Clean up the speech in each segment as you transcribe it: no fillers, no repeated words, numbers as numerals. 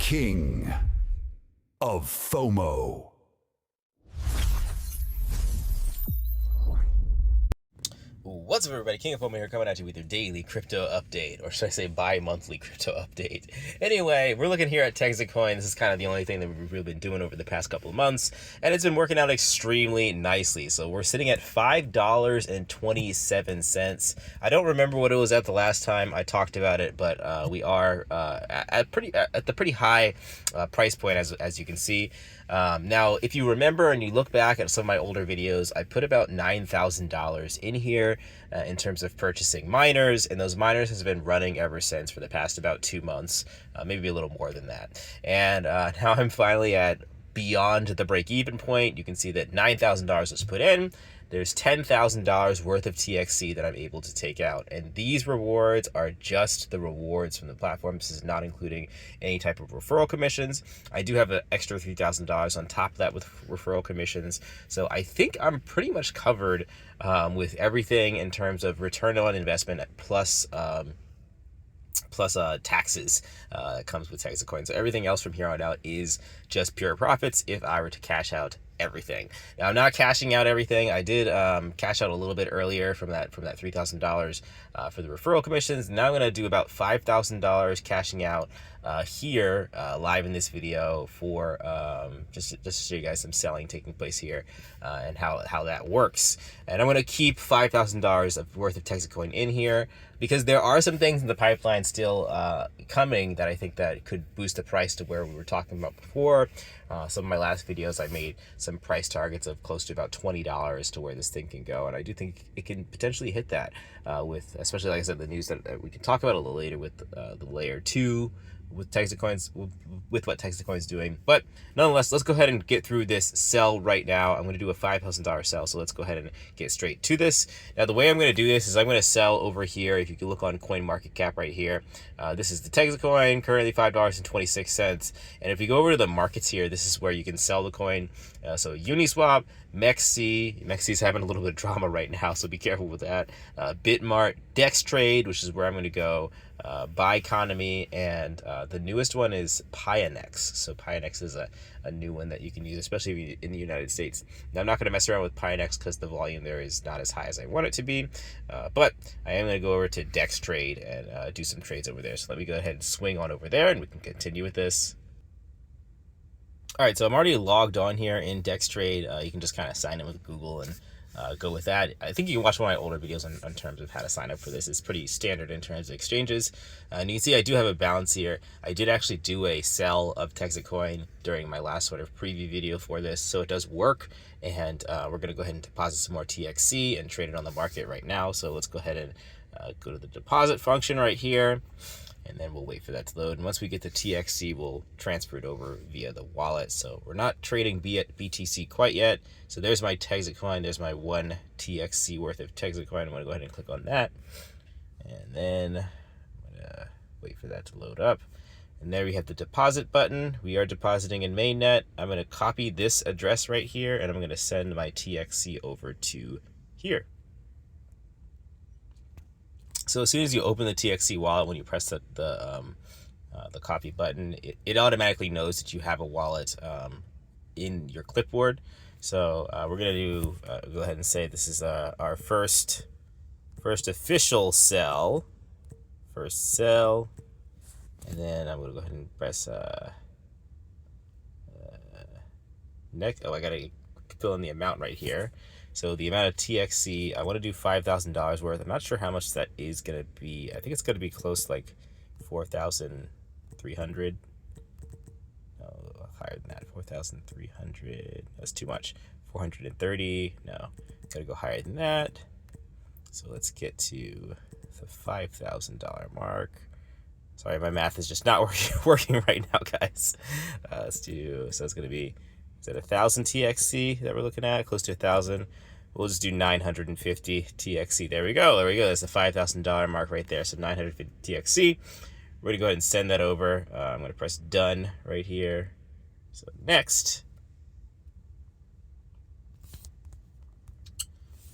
King of FOMO. What's up, everybody? King of FOMO here, coming at you with your daily crypto update, or should I say bi-monthly crypto update. Anyway, we're looking here at TXC Coin. This is kind of the only thing that we've really been doing over the past couple of months, and it's been working out extremely nicely. So we're sitting at $5.27. I don't remember what it was at the last time I talked about it, but we are at the pretty high price point, as you can see. Now, if you remember and you look back at some of my older videos, I put about $9,000 in here in terms of purchasing miners, and those miners has been running ever since for the past about 2 months, maybe a little more than that. And now I'm finally at beyond the break-even point. You can see that $9,000 was put in. There's $10,000 worth of TXC that I'm able to take out. And these rewards are just the rewards from the platform. This is not including any type of referral commissions. I do have an extra $3,000 on top of that with referral commissions. So I think I'm pretty much covered with everything in terms of return on investment plus taxes that comes with TXC Coin. So everything else from here on out is just pure profits if I were to cash out everything. Now, I'm not cashing out everything. I did cash out a little bit earlier from that $3,000 for the referral commissions. Now I'm going to do about $5,000 cashing out here live in this video for just to show you guys some selling taking place here and how that works. And I'm going to keep $5,000 worth of TXC Coin in here because there are some things in the pipeline still coming that I think that could boost the price to where we were talking about before. Some of my last videos, I made some price targets of close to about $20 to where this thing can go, and I do think it can potentially hit that with, especially like I said, the news that we can talk about a little later with the layer 2 with TXC Coins, with what TXC Coins doing. But nonetheless, let's go ahead and get through this sell right now. I'm going to do a $5,000 sell, so let's go ahead and get straight to this. Now, the way I'm going to do this is I'm going to sell over here. If you can look on CoinMarketCap right here, this is the TXC Coin, currently $5.26. And if you go over to the markets here, this is where you can sell the coin. So Uniswap, MEXC is having a little bit of drama right now, so be careful with that. Bitmart, DexTrade, which is where I'm going to go. Bioeconomy, and the newest one is Pionex. So Pionex is a new one that you can use, especially in the United States. Now, I'm not going to mess around with Pionex because the volume there is not as high as I want it to be, but I am going to go over to DexTrade and do some trades over there. So let me go ahead and swing on over there and we can continue with this. All right, so I'm already logged on here in DexTrade. You can just kind of sign in with Google and go with that. I think you can watch one of my older videos on terms of how to sign up for this. It's pretty standard in terms of exchanges. And you can see I do have a balance here. I did actually do a sell of TXC Coin during my last sort of preview video for this, so it does work. And we're going to go ahead and deposit some more TXC and trade it on the market right now. So let's go ahead and go to the deposit function right here. And then we'll wait for that to load. And once we get the TXC, we'll transfer it over via the wallet. So we're not trading BTC quite yet. So there's my TXC Coin. There's my 1 TXC worth of TXC Coin. I'm going to go ahead and click on that. And then I'm going to wait for that to load up. And there we have the deposit button. We are depositing in mainnet. I'm going to copy this address right here, and I'm going to send my TXC over to here. So as soon as you open the TXC wallet, when you press the copy button, it automatically knows that you have a wallet in your clipboard. So we're gonna do go ahead and say this is our first official sell, and then I'm gonna go ahead and press next. Oh, I gotta fill in the amount right here. So the amount of TXC, I want to do $5,000 worth. I'm not sure how much that is going to be. I think it's going to be close to like 4,300. No, higher than that. 4,300. That's too much. 430. No, got to go higher than that. So let's get to the $5,000 mark. Sorry, my math is just not working right now, guys. Let's do, so it's going to be, is that 1,000 TXC that we're looking at? Close to 1,000. We'll just do 950 TXC. There we go. That's the $5,000 mark right there. So 950 TXC. We're going to go ahead and send that over. I'm going to press done right here. So next.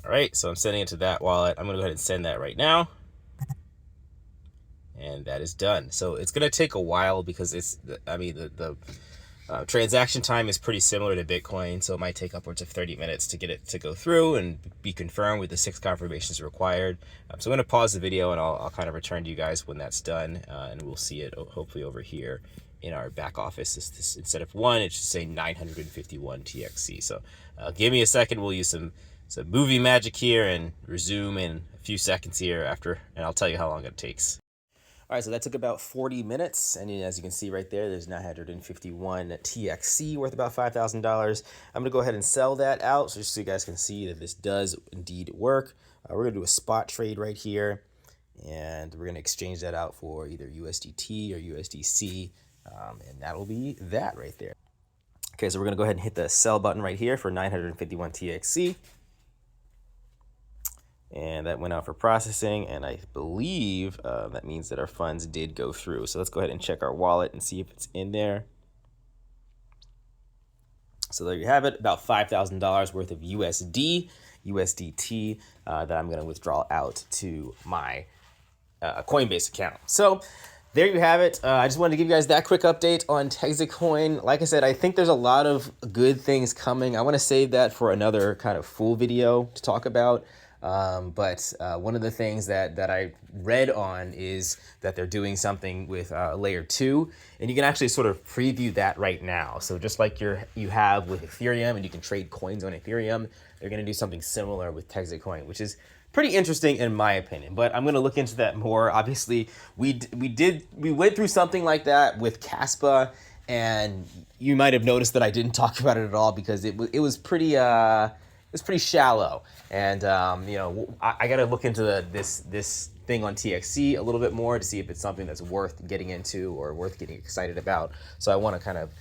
All right, so I'm sending it to that wallet. I'm going to go ahead and send that right now. and that is done. So it's gonna take a while because the transaction time is pretty similar to Bitcoin, so it might take upwards of 30 minutes to get it to go through and be confirmed with the 6 confirmations required. So I'm going to pause the video and I'll kind of return to you guys when that's done, and we'll see it hopefully over here in our back office. This instead of 1, it should say 951 TXC. So give me a second. We'll use some movie magic here and resume in a few seconds here after, and I'll tell you how long it takes. All right, so that took about 40 minutes, and as you can see right there, there's 951 TXC worth about $5,000. I'm gonna go ahead and sell that out, so just so you guys can see that this does indeed work. We're gonna do a spot trade right here, and we're gonna exchange that out for either USDT or USDC, and that'll be that right there. Okay, so we're gonna go ahead and hit the sell button right here for 951 TXC. And that went out for processing, and I believe that means that our funds did go through. So let's go ahead and check our wallet and see if it's in there. So there you have it, about $5,000 worth of USDT that I'm going to withdraw out to my Coinbase account. So there you have it. I just wanted to give you guys that quick update on TXC. Like I said, I think there's a lot of good things coming. I want to save that for another kind of full video to talk about. But one of the things that I read on is that they're doing something with layer 2, and you can actually sort of preview that right now. So just like you have with Ethereum, and you can trade coins on Ethereum, they're going to do something similar with TXC, which is pretty interesting in my opinion. But I'm going to look into that more. Obviously, we went through something like that with Caspa, and you might have noticed that I didn't talk about it at all because it was pretty shallow, and I got to look into this thing on TXC a little bit more to see if it's something that's worth getting into or worth getting excited about. So I want to kind of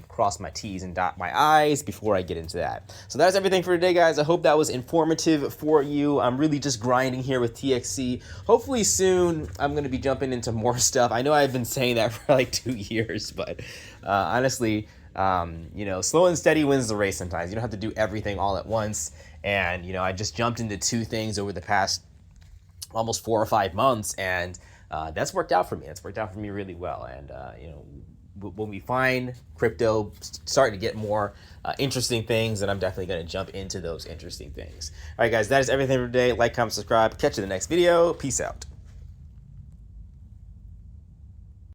cross my T's and dot my I's before I get into that. So that's everything for today, guys. I hope that was informative for you. I'm really just grinding here with TXC. Hopefully soon I'm going to be jumping into more stuff. I know I've been saying that for like 2 years, but honestly, slow and steady wins the race sometimes. You don't have to do everything all at once. And, I just jumped into 2 things over the past almost 4 or 5 months, and that's worked out for me. It's worked out for me really well. And, when we find crypto starting to get more interesting things, then I'm definitely going to jump into those interesting things. All right, guys, that is everything for today. Like, comment, subscribe. Catch you in the next video. Peace out.